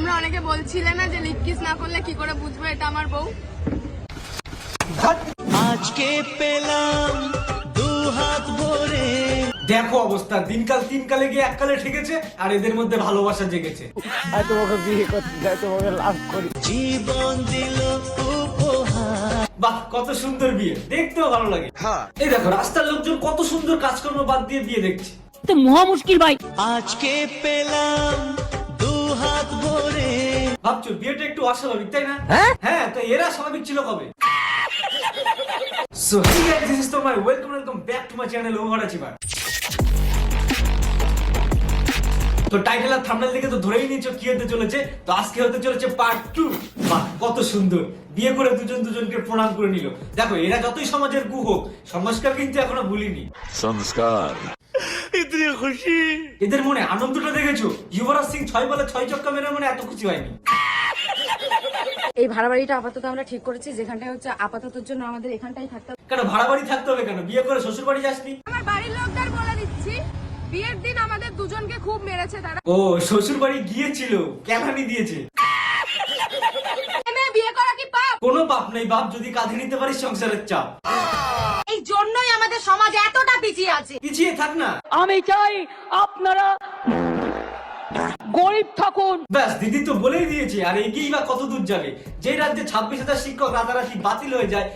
তোমরা অনেকে বলছিলে না যে লিপ কিস না করলে কি করে বুঝবো এটা আমার বউ। আজকে পেলাম দু হাত ভরে। দেখো অবস্থা, দিনকাল তিন কালে গিয়ে এক কালে ঠেকেছে আর এদের মধ্যে ভালোবাসা জেগেছে। তোমাকে বিয়ে করতে চাই, তোমাকে লাভ করি। জীবন দিল উপহার। বাহ, কত সুন্দর বিয়ে, দেখতেও ভালো লাগে। এই দেখো রাস্তার লোকজন কত সুন্দর কাজকর্ম বাদ দিয়ে বিয়ে দেখছে। মহা মুশকিল ভাই। আজকে পেলাম দু হাত ভরে। ভাবছো বিয়েটা একটু অস্বাভাবিক, তাই না? হ্যাঁ, তো এরা স্বাভাবিক ছিল কবে? So hey guys, this is Tomai. Welcome back to my channel Overachiver. তো টাইটেল আর থাম্বনেল দেখে তো ধরেই নিয়েছো কি হতে চলেছে। তো আজকে হতে চলেছে পার্ট 2। বাহ, কত সুন্দর বিয়ে করে দুজনকে প্রণাম করে নিল। দেখো এরা যতই সমাজের গু হোক, সংস্কার কিন্তু এখনো ভুলিনি। সংস্কার ইতনি খুশি। এদের মনে আনন্দটা দেখেছো? যুবরাজ সিং 6 বলে 6 ছক্কা মেরে মনে এত খুশি হয়নি। এই ভাড়া বাড়িটা আপাতত আমরা ঠিক করেছি, যেখানটায় হচ্ছে আপাততর জন্য আমাদের এখানটাই থাকতে হবে। কেন ভাড়া বাড়ি থাকতে হবে কেন? বিয়ে করে শ্বশুর বাড়ি যাসনি? আমার বাড়ির লোকদের বলে দিচ্ছি, বিয়ের দিন আমাদের দুজনকে খুব মেরেছে তারা। ও শ্বশুর বাড়ি গিয়েছিল, কেমনি দিয়েছে? মেয়ে বিয়ে করা কি পাপ? কোনো পাপ নেই বাপ, যদি কাঁধে নিতে পারিস সংসারের চাপ। এই জন্যই আমাদের সমাজ এতটা পিছিয়ে আছে। পিছিয়ে থাক না। আমি চাই আপনারা গরিব থাকুন। ব্যাস, দিদি তো বলেই দিয়েছে, আর এগিয়েই বা কত দূর যাবে? যে রাজ্যে 26,000 শিক্ষক রাতারাতি বাতিল হয়ে যায়,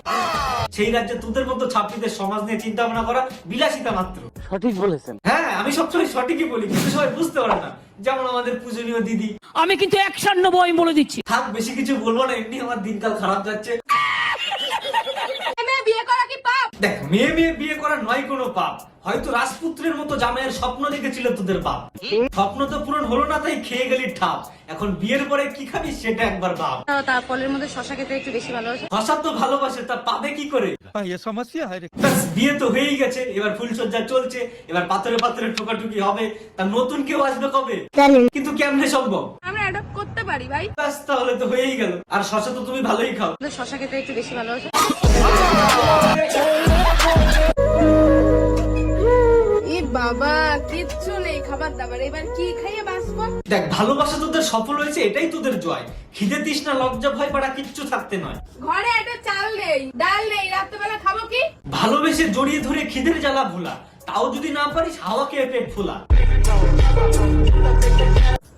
সেই রাজ্যে তোদের মতো ছাত্রীদের সমাজ নিয়ে চিন্তা ভাবনা করা বিলাসিতা মাত্র। সঠিক বলেছেন। হ্যাঁ, আমি সবসময় সঠিকই বলি, কিন্তু সবাই বুঝতে পারে না। যেমন আমাদের পূজনীয় দিদি। আমি কিন্তু 190 বলে দিচ্ছি। থাক, বেশি কিছু বলবো না, এমনি আমার দিনকাল খারাপ যাচ্ছে। মেয়ে বিয়ে করা কি পাপ? দেখ, মেয়ে বিয়ে করা নয় কোনো পাপ। হয়তো রাজপুত্রের মতো জামাইয়ের স্বপ্ন দেখেছিল তোদের বাপ। স্বপ্ন তো পূরণ হলো না, তাই খেয়ে গেলি ঠাপ। এখন বিয়ের পরে কি খাবি সেটা একবার ভাব। তার ফলের মধ্যে শশা খেতে একটু বেশি ভালোবাসে। ভাষা তো ভালোবাসে, তা পাবে কি করে? সমস্যা হয়। ব্যাস, বিয়ে তো হয়েই গেছে, এবার ফুলসজ্জা চলছে, এবার পাথরে পাথরে ঠোকাঠুকি হবে। তা নতুন কেউ আসবে কবে? কিন্তু কেমনে সম্ভব? আমরা অ্যাডপ্ট করতে পারি ভাই। ব্যাস, তাহলে তো হয়েই গেল। আর শশা তো তুমি ভালোই খাও। শশা খেতে একটু বেশি ভালোবাসে। এ বাবা, কিচ্ছু নেই খাবার দাবার, এবার কি খাইয়ে বাঁচবো? দেখ, ভালোবাসা তোদের সফল হয়েছে, এটাই তোদের জয়। খিদে তৃষ্ণা লজ্জা ভয় পাড়া কিচ্ছু থাকতে নয়। ঘরে একটা চাল নেই, ডাল নেই, রাত্রেবেলা খাবো কি? ভালোবেসে জড়িয়ে ধরে খিদের জ্বালা ভোলা, তাও যদি না পারিস হাওয়া খেয়ে পেট ফোলা।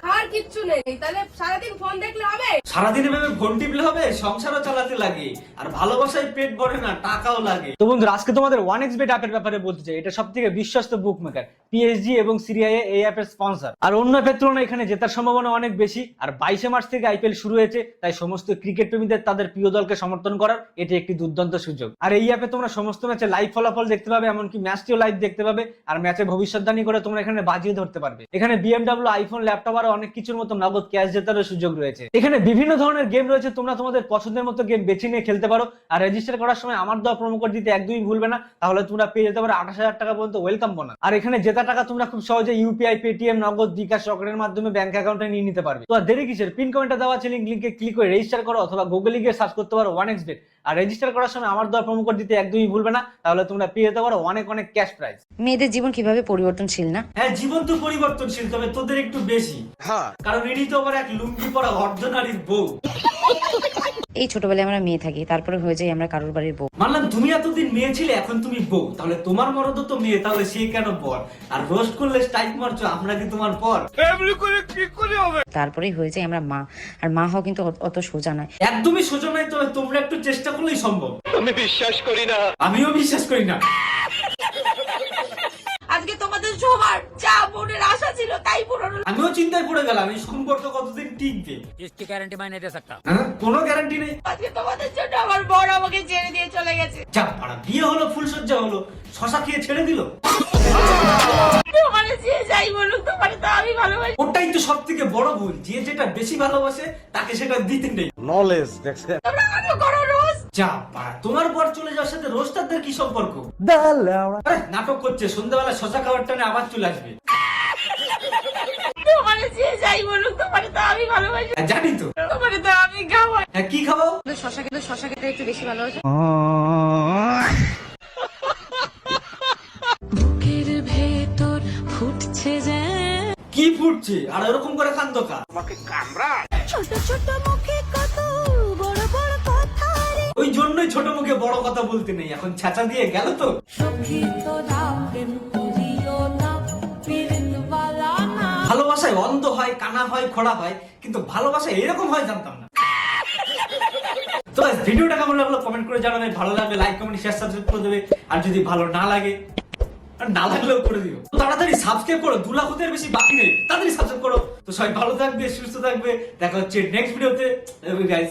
খাওয়ার কিচ্ছু নেই, তাহলে সারাদিন ফোন দেখলে হবে? সারাদিনে ভেবে ফোন টিপলে হবে? সংসারও চালাতে লাগে, আর ভালোবাসায় পেট ভরে না, টাকাও লাগে। তো বন্ধুরা, আজকে তোমাদের 1xBet অ্যাপের ব্যাপারে বলতে চাই। এটা সবথেকে বিশ্বস্ত বুক মেকার। PSG এবং সিরিয়াএ এই অ্যাপের স্পন্সর। আর অন্য অ্যাপের তুলনায় এখানে জেতার সম্ভাবনা অনেক বেশি। আর 22 মার্চ থেকে IPL শুরু হয়েছে, তাই সমস্ত ক্রিকেট প্রেমীদের তাদের প্রিয় দলকে সমর্থন করার এটি একটি দুর্দান্ত সুযোগ। আর এই অ্যাপে তোমরা সমস্ত ম্যাচে লাইভ ফলাফল দেখতে পাবে, এমনকি ম্যাচটিও লাইভ দেখতে পাবে। আর ম্যাচে ভবিষ্যৎবাণী করে তোমরা এখানে বাজিয়ে ধরতে পারবে। এখানে BMW, আইফোন, ল্যাপটপ আর অনেক কিছুর মতো নগদ ক্যাশ জেতারও সুযোগ রয়েছে। এখানে বিভিন্ন ধরনের গেম রয়েছে, তোমরা তোমাদের পছন্দের মতো গেম বেছে নিয়ে খেলতে পারো। আর রেজিস্টার করার সময় আমার দেওয়া প্রোমো কোড দিতে একদমই ভুলবে না, তাহলে তোমরা পেয়ে যেতে পারো 28,000 টাকা পর্যন্ত ওয়েলকাম বোনাস। আর এখানে জেতা টাকা তোমরা খুব সহজে ইউপিআই, পেটিএম, নগদ, বিকাশ, রকেটের মাধ্যমে ব্যাংক অ্যাকাউন্টে নিয়ে নিতে পারবে। তো আর দেরি কিসের? পিন কমেন্টে দেওয়া আছে লিংকে ক্লিক করে রেজিস্টার করো, অথবা গুগলে গিয়ে সার্চ করতে পারো 1xBet। আর রেজিস্টার করার সময় আমার দেওয়া প্রোমো কোড দিতে একদমই ভুলবে না, তাহলে তোমরা পেয়ে যেতে পারো অনেক ক্যাশ প্রাইজ। মেয়েদের জীবন কিভাবে পরিবর্তনশীল না? হ্যাঁ, জীবন তো পরিবর্তনশীল, তবে তোদের একটু বেশি। কারণ ইনি তো আবার এক লুঙ্গি পরা অর্ধনারীর বউ। এই ছোটবেলায় আমরা মেয়ে থাকি, তারপরে হয়ে যাই আমরা কারোর বাড়ির বউ। মানলাম তুমি এতদিন মেয়ে ছিলে, এখন তুমি বউ, তাহলে তোমার মরদ তো মেয়ে, তাহলে সে কেন পর? আর রোস্ট করলে স্ট্রাইক মারছো, আমরা কি তোমার পর? তারপরেই হয়ে যাই আমরা মা। আর মা হওয়া কিন্তু অত সোজা নয়। একদমই সোজা নয়, তবে তোমরা একটু চেষ্টা করলেই সম্ভব। আমি বিশ্বাস করি না। আমিও বিশ্বাস করি না। আজকে তোমাদের সবার যা মনের আশা ছিল তাই পূরণ হলো। আমিও চিন্তায় পড়ে গেলাম, এই সম্পর্ক কতদিন টিকবে। इसकी गारंटी मैं नहीं दे सकता। হ্যাঁ, কোনো গ্যারান্টি নেই। আজকে তোমাদের জন্য আমার বড় আমাকে ছেড়ে দিয়ে চলে গেছে। যা পাড়া, বিয়ে হলো, ফুলসজ্জা হলো, শশা খেয়ে ছেড়ে দিল। তোমার যে যাই বলুক, তোমার তো আমি ভালোবাসি। ওটাই তো সব থেকে বড় ভুল, যে যেটা বেশি ভালোবাসে তাকে সেটা দিতে নেই। নলেজ দেখছেন? তোমরা আমাকে করো রোজ। যা পাড়া, তোমার পর চলে যাওয়ার সাথে রোস্টারদের কি সম্পর্ক? আরে, নাটক করছে, সন্ধ্যাবেলা শশা খাওয়ার টানে আবার চলে আসবে। তোমার যে যাই বলুক, তোমার তো আমি ভালোবাসি। হ্যাঁ, জানি তো। তোমার তো আমি খাওয়াই। হ্যাঁ, কি খাবো? শশা খেতে একটু বেশি ভালোবাসে। বুকের ভেতর ফুটছে যে। কি কি ফুটছে আর এরকম করে কান্দ কা? ছোট ছোট মুখে কত বড় বড় কথা রে ওই জন্যই ছোট মুখে বড় কথা বলতে নেই, এখন ছাঁচা দিয়ে গেল তো। সখী তোরা প্রেম করিও না পীরওয়ালা না ভালোবাসায় অন্ধ হয়, কানা হয়, খোড়া হয়, কিন্তু ভালোবাসা এরকম হয় জানতাম না। তো guys, ভিডিওটা কেমন লাগলো কমেন্ট করে জানাবে, ভালো লাগলে লাইক কমেন্ট শেয়ার সাবস্ক্রাইব করে দেবে, আর যদি ভালো না লাগে আর না লাগলেও করে দিও। তো তাড়াতাড়ি সাবস্ক্রাইব করো, 2 লাখ হতে আর বেশি বাকি নেই, তাড়াতাড়ি সাবস্ক্রাইব করো। তো সবাই ভালো থাকবে, সুস্থ থাকবে, দেখা হচ্ছে নেক্সট ভিডিওতে। গাইস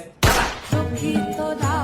সখী তোরা